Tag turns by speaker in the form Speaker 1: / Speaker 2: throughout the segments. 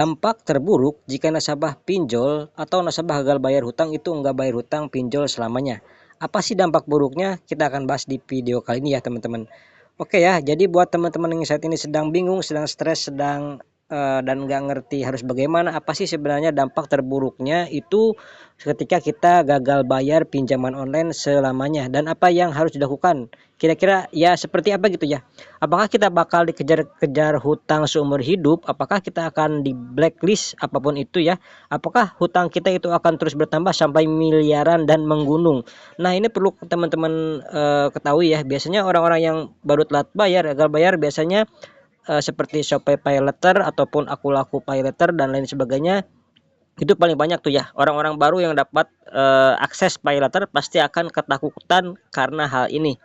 Speaker 1: Dampak terburuk jika nasabah pinjol atau nasabah gagal bayar hutang itu nggak bayar hutang pinjol selamanya. Apa sih dampak buruknya? Kita akan bahas di video kali ini ya teman-teman. Oke ya, jadi buat teman-teman yang saat ini sedang bingung, sedang stres, dan nggak ngerti harus bagaimana, apa sih sebenarnya dampak terburuknya itu ketika kita gagal bayar pinjaman online selamanya dan apa yang harus dilakukan. Kira-kira ya seperti apa gitu ya. Apakah kita bakal dikejar-kejar hutang seumur hidup? Apakah kita akan di blacklist apapun itu ya? Apakah hutang kita itu akan terus bertambah sampai miliaran dan menggunung? Nah, ini perlu teman-teman ketahui ya. Biasanya orang-orang yang baru telat bayar, gagal bayar biasanya seperti Shopee Pay Later ataupun Aku Laku Pay Later dan lain sebagainya. Itu paling banyak tuh ya. Orang-orang baru yang dapat akses Pay Later pasti akan ketakutan karena hal ini.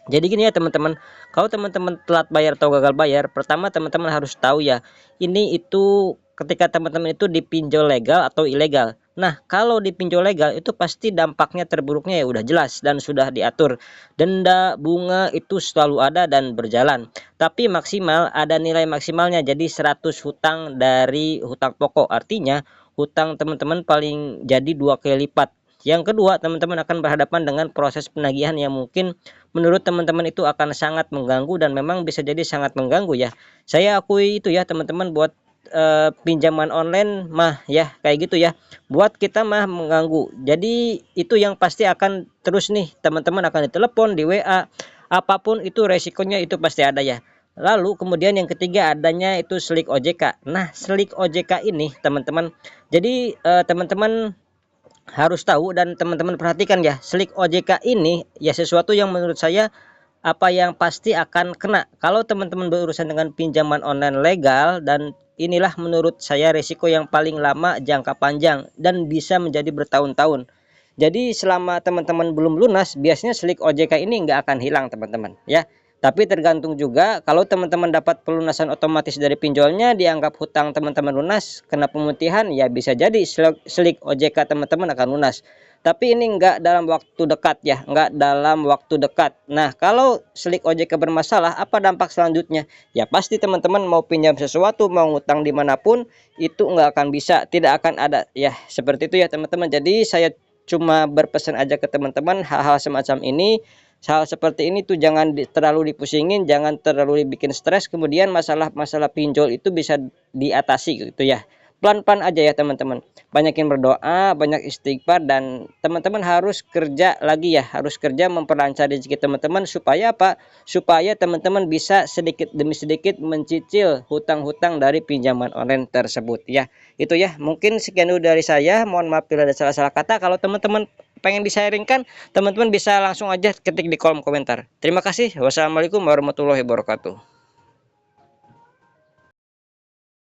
Speaker 1: Jadi gini ya teman-teman, kalau teman-teman telat bayar atau gagal bayar, pertama teman-teman harus tahu ya, ini itu ketika teman-teman itu dipinjol legal atau ilegal. Nah, kalau dipinjol legal itu pasti dampaknya terburuknya ya udah jelas dan sudah diatur. Denda, bunga itu selalu ada dan berjalan. Tapi maksimal ada nilai maksimalnya, jadi 100 hutang dari hutang pokok. Artinya hutang teman-teman paling jadi 2 kali lipat. Yang kedua, teman-teman akan berhadapan dengan proses penagihan yang mungkin menurut teman-teman itu akan sangat mengganggu dan memang bisa jadi sangat mengganggu ya. Saya akui itu ya teman-teman, buat pinjaman online mah ya kayak gitu ya. Buat kita mah mengganggu. Jadi itu yang pasti akan terus nih, teman-teman akan ditelepon, di WA, apapun itu resikonya itu pasti ada ya. Lalu kemudian yang ketiga adanya itu slik OJK. Nah, slik OJK ini teman-teman, jadi teman-teman harus tahu dan teman-teman perhatikan ya, slik OJK ini ya sesuatu yang menurut saya apa yang pasti akan kena kalau teman-teman berurusan dengan pinjaman online legal, dan inilah menurut saya resiko yang paling lama, jangka panjang dan bisa menjadi bertahun-tahun. Jadi selama teman-teman belum lunas, biasanya slik OJK ini nggak akan hilang teman-teman ya. Tapi tergantung juga, kalau teman-teman dapat pelunasan otomatis dari pinjolnya, dianggap hutang teman-teman lunas, kena pemutihan, ya bisa jadi slik OJK teman-teman akan lunas. Tapi ini enggak dalam waktu dekat ya, enggak dalam waktu dekat. Nah, kalau slik OJK bermasalah, apa dampak selanjutnya? Ya pasti teman-teman mau pinjam sesuatu, mau ngutang dimanapun, itu enggak akan bisa, tidak akan ada. Ya, seperti itu ya teman-teman. Jadi saya cuma berpesan aja ke teman-teman, hal-hal semacam ini, hal seperti ini tuh jangan terlalu dipusingin, jangan terlalu dibikin stres. Kemudian masalah-masalah pinjol itu bisa diatasi gitu ya. Pelan-pelan aja ya teman-teman. Banyakin berdoa, banyak istighfar, dan teman-teman harus kerja lagi ya, harus kerja memperlancar rezeki teman-teman supaya apa? Supaya teman-teman bisa sedikit demi sedikit mencicil hutang-hutang dari pinjaman online tersebut ya. Itu ya, mungkin sekian dulu dari saya. Mohon maaf bila ada salah-salah kata. Kalau teman-teman pengen di-sharingkan, teman-teman bisa langsung aja ketik di kolom komentar. Terima kasih. Wassalamualaikum warahmatullahi wabarakatuh.